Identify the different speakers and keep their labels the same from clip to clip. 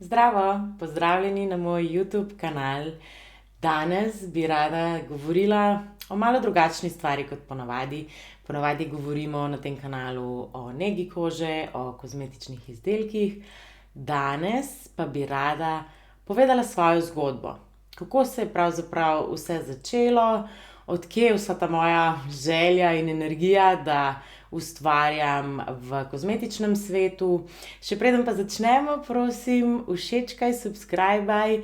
Speaker 1: Zdravo, pozdravljeni na moj YouTube kanal. Danes bi rada govorila o malo drugačni stvari kot ponavadi. Ponavadi govorimo na tem kanalu o negi kože, o kozmetičnih izdelkih. Danes pa bi rada povedala svojo zgodbo. Kako se je pravzaprav vse začelo, odkje je vsa ta moja želja in energija, da ustvarjam v kozmetičnem svetu. Še preden pa začnemo, prosim, všečkaj, subscribaj,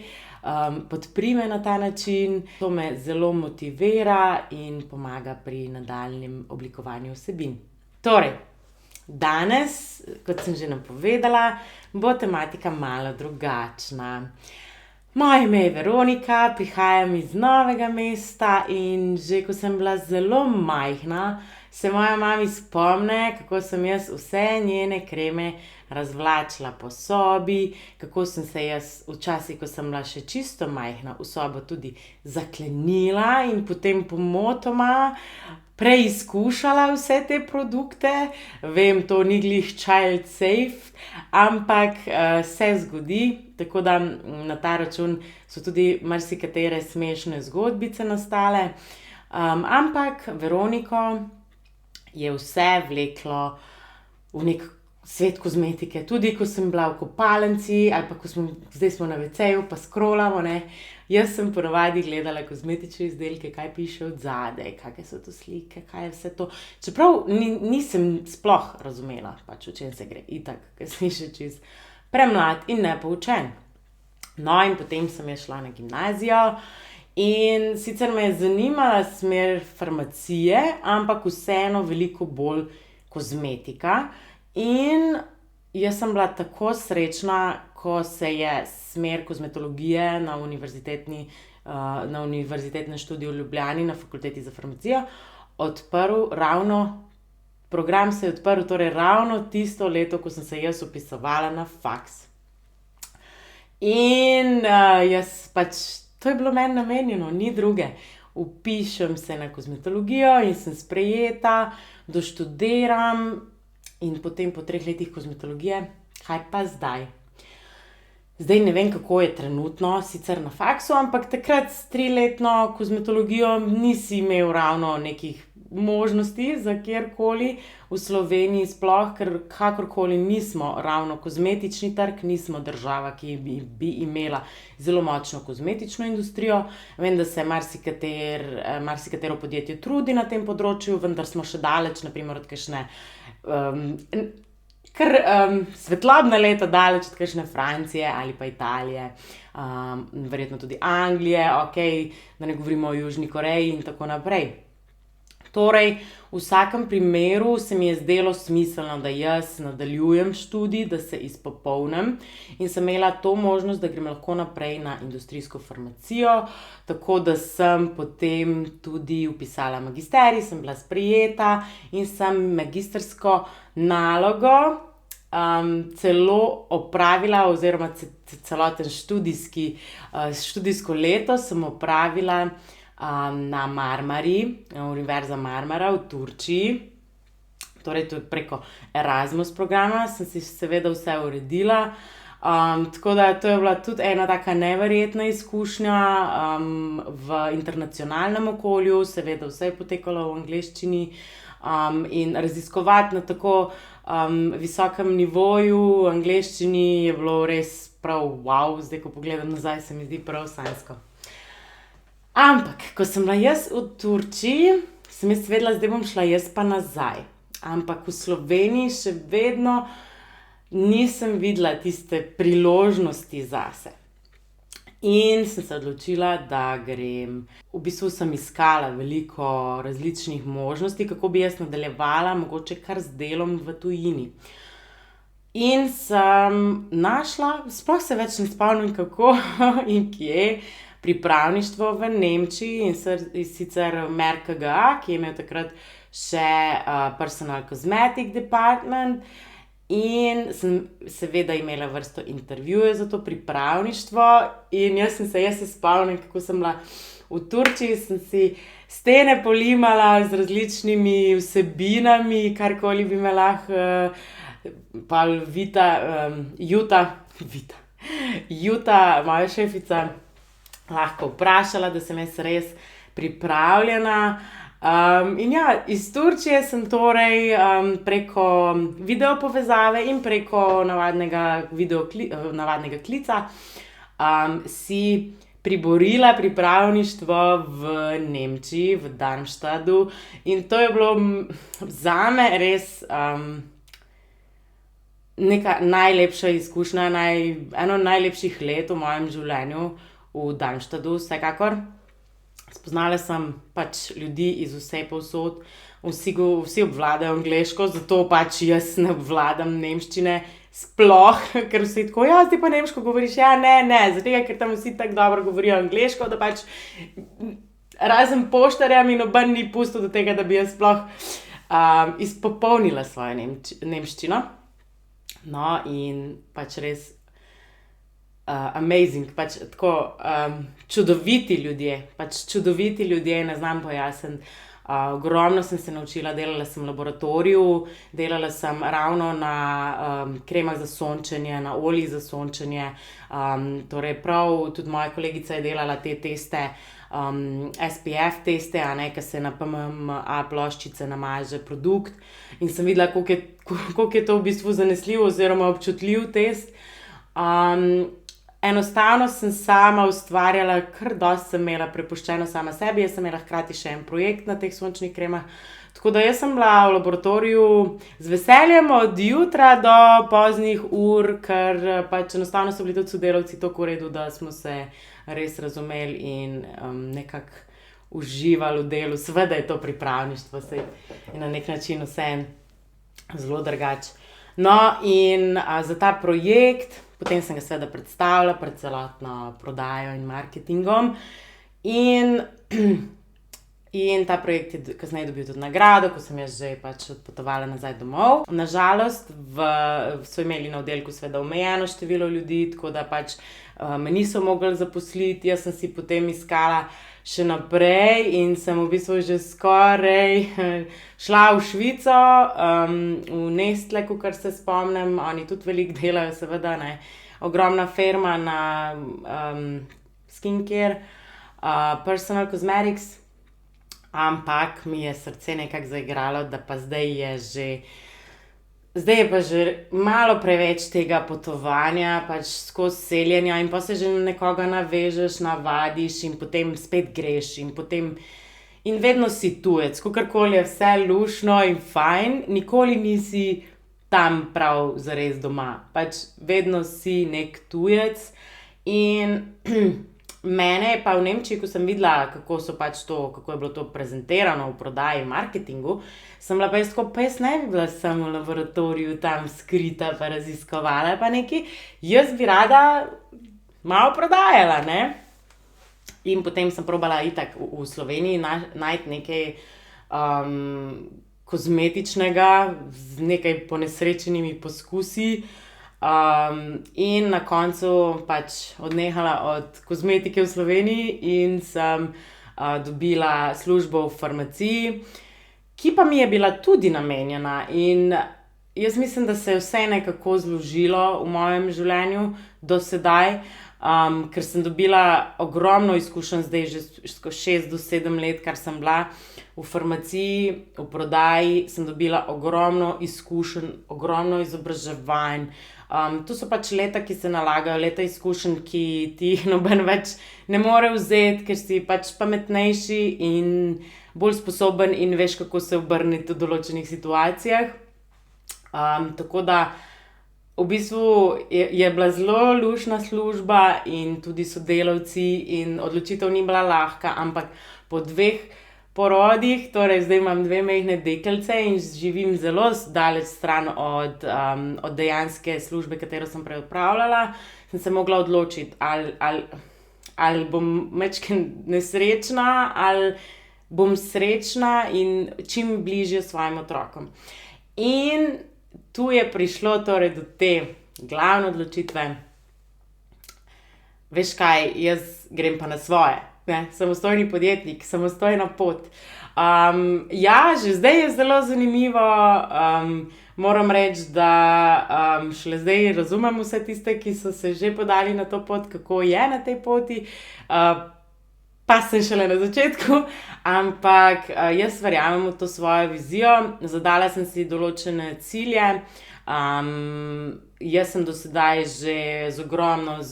Speaker 1: podpri me na ta način. To me zelo motivira in pomaga pri nadaljnjem oblikovanju vsebin. Torej, danes, kot sem že napovedala, bo tematika malo drugačna. Moje ime je Veronika, prihajam iz Novega mesta in že ko sem bila zelo majhna, se moja mami spomne, kako sem jaz vse njene kreme razvlačila po sobi, kako sem se jaz včasih, ko sem bila še čisto majhna, v sobo tudi zaklenila in potem pomotoma preizkušala vse te produkte. Vem, to ni glih child safe, ampak se zgodi, tako da na ta račun so tudi marsikatere smešne zgodbice nastale. Ampak Veroniko je vse vleklo v nek svet kozmetike. Tudi ko sem bila v kopalnici ali pa zdaj smo na WC-ju pa scrollamo, ne. Jaz sem ponavadi gledala kozmetične izdelke, kaj piše odzadaj, kakšne so to slike, kaj je vse to. Čeprav nisem sploh razumela, pač o čem se gre, itak, ker sem še čisto premlad in nepoučen. No, in potem sem jaz šla na gimnazijo. In sicer me je zanimala smer farmacije, ampak vseeno veliko bolj kozmetika. In jaz sem bila tako srečna, ko se je smer kozmetologije na univerzitetnem študiju v Ljubljani na fakulteti za farmacijo odprl program se je odprl torej ravno tisto leto, ko sem se jaz vpisovala na faks. In jaz pač, to je bilo meni namenjeno, ni druge. Vpišem se na kozmetologijo in sem sprejeta, doštudiram in potem po 3 letih kozmetologije, kaj pa zdaj? Zdaj ne vem, kako je trenutno, sicer na faksu, ampak takrat s 3-letno kozmetologijo nisi imel ravno nekih možnosti za kjerkoli v Sloveniji sploh, ker kakorkoli nismo ravno kozmetični trg, nismo država, ki bi imela zelo močno kozmetično industrijo. Vem, da se marsikatero podjetje trudi na tem področju, vendar smo še daleč, na primer, od kakšne svetlobna leta daleč od kakšne Francije ali pa Italije, verjetno tudi Anglije, okej, da ne govorimo o Južni Koreji in tako naprej. Torej, v vsakem primeru se mi je zdelo smiselno, da jaz nadaljujem študij, da se izpopolnim in sem imela to možnost, da grem lahko naprej na industrijsko farmacijo, tako da sem potem tudi vpisala magisterij, sem bila sprejeta in sem magistrsko nalogo celo opravila oziroma celoten študijsko leto sem opravila na Marmari, Univerza Marmara v Turčiji. Torej, to je preko Erasmus programa, sem si seveda vse uredila. Tako da to je bila tudi ena taka neverjetna izkušnja v internacionalnem okolju, seveda vse je potekalo v angleščini, in raziskovati na tako visokem nivoju v angleščini je bilo res prav wow, zdaj ko pogledam nazaj, se mi zdi prav sanjsko. Ampak, ko sem bila jaz v Turčiji, sem jaz vedela, zdaj bom šla jaz pa nazaj. Ampak v Sloveniji še vedno nisem videla tiste priložnosti zase. In sem se odločila, da grem. V bistvu sem iskala veliko različnih možnosti, kako bi jaz nadaljevala, mogoče kar z delom v tujini. In sem našla, sploh se več ne spomnim kako in kje, pripravništvo v Nemčiji in sicer MERKGA, ki je imel takrat še Personal Cosmetic Department, in sem seveda imela vrsto intervjujev za to pripravništvo in jaz se spomnim, kako sem bila v Turčiji, sem si stene polimala z različnimi vsebinami, karkoli bi me lahko Vita, Juta, moja šefica, lahko vprašala, da sem jaz res pripravljena. In ja, iz Turčije sem torej preko video povezave in preko navadnega klica si priborila pripravništvo v Nemčiji, v Darmstadtu. In to je bilo zame res neka najlepša izkušnja, eno najlepših let v mojem življenju v Darmstadtu, vsekakor. Spoznala sem pač ljudi iz vse povsod, vsi obvladajo angleško, zato pač jaz ne obvladam nemščine sploh, ker vsi tako, ja, zdaj pa nemško govoriš, ja, ne, zato ker tam vsi tako dobro govorijo angleško, da pač razen poštarja mi noben ni pustil do tega, da bi jaz sploh izpopolnila svojo nemščino. No, in pač res amazing, pač tako čudoviti ljudje, ne znam pojasniti. Ogromno sem se naučila, delala sem v laboratoriju, delala sem ravno na kremah za sončenje, na oljih za sončenje. Torej prav tudi moja kolegica je delala te teste, SPF teste, ki se na PMMA ploščice namaže produkt. In sem videla, koliko je to v bistvu zanesljiv oziroma občutljiv test. Enostavno sem sama ustvarjala, kar dosti sem imela prepuščeno sama sebi, jaz sem imela hkrati še en projekt na teh sončnih kremah. Tako da jaz sem bila v laboratoriju z veseljem od jutra do poznih ur, ker pač enostavno so bili tudi sodelavci tako v redu, da smo se res razumeli in nekako uživali v delu. Seveda je to pripravništvo, saj je na nek način vse zelo drugače. No, in za ta projekt potem sem ga seveda predstavila pred celotno prodajo in marketingom. In ta projekt je kasneje dobil tudi nagrado, ko sem jaz že pač odpotovala nazaj domov. Na žalost so imeli na oddelku seveda omejeno število ljudi, tako da pač me niso mogli zaposliti. Jaz sem si potem iskala še naprej in sem v bistvu že skoraj šla v Švico, v Nestle, kakor se spomnim. Oni tudi veliko delajo, seveda, ne. Ogromna firma na skincare, personal cosmetics, ampak mi je srce nekako zaigralo, da pa zdaj je pa že malo preveč tega potovanja, pač skozi seljenja in pa se že na nekoga navežeš, navadiš in potem spet greš in vedno si tujec, kakorkoli je vse luštno in fajn, nikoli nisi tam prav zares doma, pač vedno si nek tujec. In mene je pa v Nemčiji, ko sem videla, kako je bilo to prezentirano v prodaji in marketingu, sem bila pa jaz tako, pa jaz ne bi bila samo v laboratoriju tam skrita pa raziskovala pa nekaj, jaz bi rada malo prodajala, ne. In potem sem probala itak v Sloveniji najti nekaj kozmetičnega z nekaj ponesrečenimi poskusi. In na koncu pač odnehala od kozmetike v Sloveniji in sem dobila službo v farmaciji, ki pa mi je bila tudi namenjena. In jaz mislim, da se je vse nekako zložilo v mojem življenju do sedaj, ker sem dobila ogromno izkušenj, zdaj že 6 do 7 let, kar sem bila v farmaciji, v prodaji, sem dobila ogromno izkušenj, ogromno izobraževanj. To so pač leta, ki se nalagajo, leta izkušenj, ki ti noben več ne more vzeti, ker si pač pametnejši in bolj sposoben in veš, kako se obrniti v določenih situacijah. Tako da v bistvu je bila zelo luštna služba in tudi sodelavci in odločitev ni bila lahka, ampak po 2 porodih, torej zdaj imam 2 majhne deklice in živim zelo daleč stran od dejanske službe, katero sem prej opravljala, sem se mogla odločiti, ali bom majčkeno nesrečna, ali bom srečna in čim bližje svojim otrokom. In tu je prišlo torej do te glavne odločitve. Veš kaj, jaz grem pa na svoje. ne, samostojni podjetnik, samostojna pot. Ja, že zdaj je zelo zanimivo. Moram reči, da šele zdaj razumem vse tiste, ki so se že podali na to pot, kako je na tej poti. Pa sem šele na začetku, ampak jaz verjamem v to svojo vizijo. Zadala sem si določene cilje. Jaz sem do sedaj že z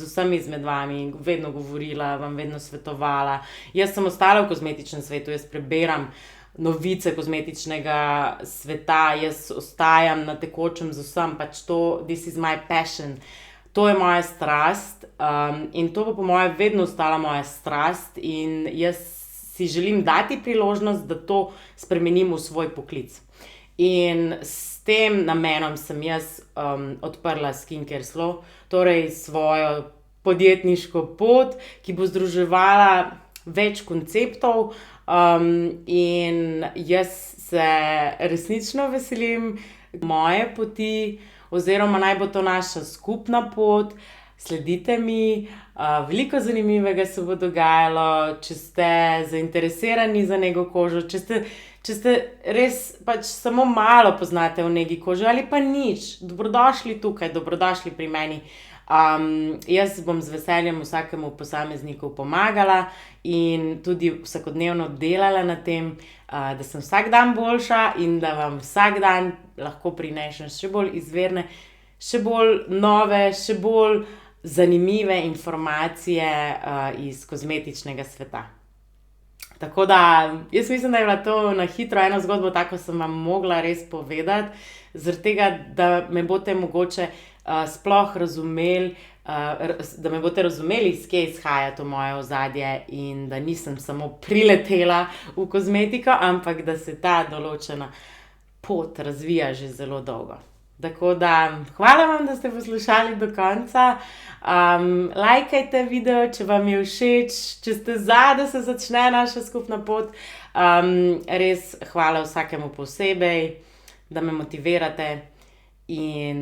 Speaker 1: vsemi izmed vami vedno govorila, vam vedno svetovala. Jaz sem ostala v kozmetičnem svetu, jaz preberam novice kozmetičnega sveta, jaz ostajam na tekočem z vsem, pač to, this is my passion. To je moja strast, in to bo po moje vedno ostala moja strast in jaz si želim dati priložnost, da to spremenim v svoj poklic. In s tem namenom sem jaz odprla Skincare Slow, torej svojo podjetniško pot, ki bo združevala več konceptov, in jaz se resnično veselim moje poti, oziroma naj bo to naša skupna pot. Sledite mi, veliko zanimivega se bo dogajalo. Če ste zainteresirani za nego kožo, če ste res pač samo malo poznate o negi kože ali pa nič, dobrodošli tukaj, dobrodošli pri meni. Jaz bom z veseljem vsakemu posamezniku pomagala in tudi vsakodnevno delala na tem, da sem vsak dan boljša in da vam vsak dan lahko prinesem še bolj izvirne, še bolj nove, še bolj zanimive informacije iz kozmetičnega sveta. Tako da jaz mislim, da je bila to na hitro ena zgodba, tako sem vam mogla res povedati, zaradi tega, da me boste mogoče sploh razumeli, da me boste razumeli, iz kje izhaja to moje ozadje in da nisem samo priletela v kozmetiko, ampak da se ta določena pot razvija že zelo dolgo. Tako da hvala vam, da ste poslušali do konca. Lajkajte video, če vam je všeč, če ste za, da se začne naša skupna pot. Res hvala vsakemu posebej, da me motivirate. In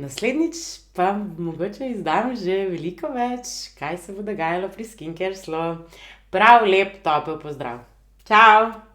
Speaker 1: naslednjič pa mogoče izdam že veliko več, kaj se bo dogajalo pri Skincare Slow. Prav lep, topel pozdrav. Čau!